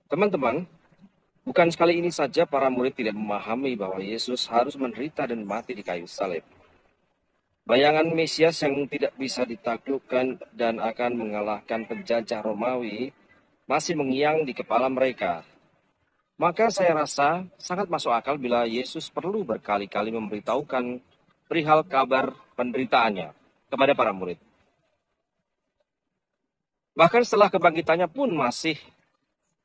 Teman-teman, bukan sekali ini saja para murid tidak memahami bahwa Yesus harus menderita dan mati di kayu salib. Bayangan Mesias yang tidak bisa ditaklukkan dan akan mengalahkan penjajah Romawi masih mengiang di kepala mereka. Maka saya rasa sangat masuk akal bila Yesus perlu berkali-kali memberitahukan perihal kabar penderitaannya kepada para murid. Bahkan setelah kebangkitannya pun masih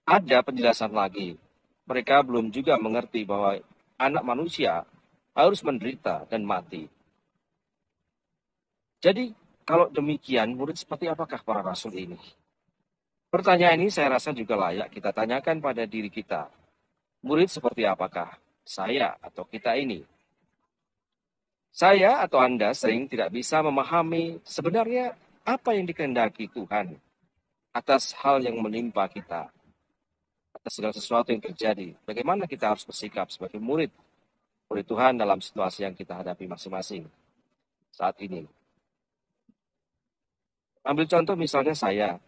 ada penjelasan lagi. Mereka belum juga mengerti bahwa anak manusia harus menderita dan mati. Jadi, kalau demikian, murid seperti apakah para rasul ini? Pertanyaan ini saya rasa juga layak kita tanyakan pada diri kita. Murid seperti apakah? Saya atau kita ini? Saya atau Anda sering tidak bisa memahami sebenarnya apa yang dikehendaki Tuhan atas hal yang menimpa kita, atas segala sesuatu yang terjadi. Bagaimana kita harus bersikap sebagai murid Tuhan dalam situasi yang kita hadapi masing-masing saat ini. Ambil contoh misalnya saya.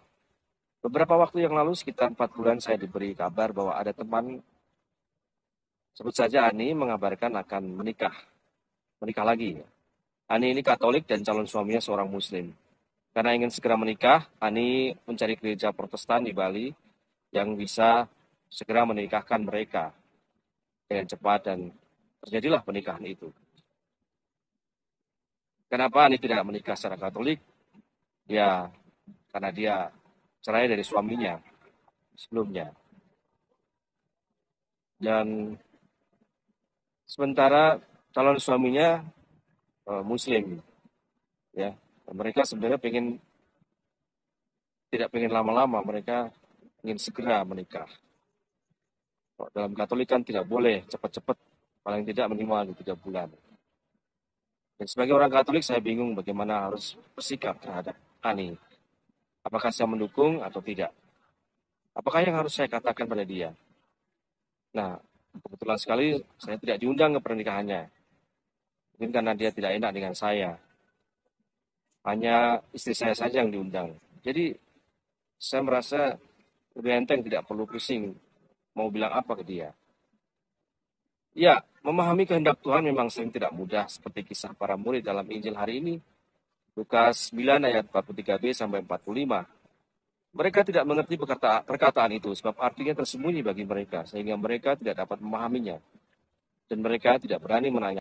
Beberapa waktu yang lalu, sekitar 4 bulan, saya diberi kabar bahwa ada teman, sebut saja Ani, mengabarkan akan menikah lagi. Ani ini Katolik dan calon suaminya seorang Muslim. Karena ingin segera menikah, Ani mencari gereja Protestan di Bali yang bisa segera menikahkan mereka dengan cepat, dan terjadilah pernikahan itu. Kenapa Ani tidak menikah secara Katolik? Ya, karena dia cerai dari suaminya sebelumnya. Dan sementara calon suaminya Muslim, ya. Mereka sebenarnya tidak pengen lama-lama, mereka ingin segera menikah. Dalam Katolik kan tidak boleh cepat-cepat, paling tidak minimal 3 bulan. Dan sebagai orang Katolik, saya bingung bagaimana harus bersikap terhadap Ani. Apakah saya mendukung atau tidak? Apakah yang harus saya katakan pada dia? Nah, kebetulan sekali saya tidak diundang ke pernikahannya. Mungkin karena dia tidak enak dengan saya. Hanya istri saya saja yang diundang. Jadi, saya merasa lebih enteng, tidak perlu pusing mau bilang apa ke dia. Ya, memahami kehendak Tuhan memang sering tidak mudah, seperti kisah para murid dalam Injil hari ini. Lukas 9 ayat 43b sampai 45. Mereka tidak mengerti perkataan itu, sebab artinya tersembunyi bagi mereka, sehingga mereka tidak dapat memahaminya. Dan mereka tidak berani menanya.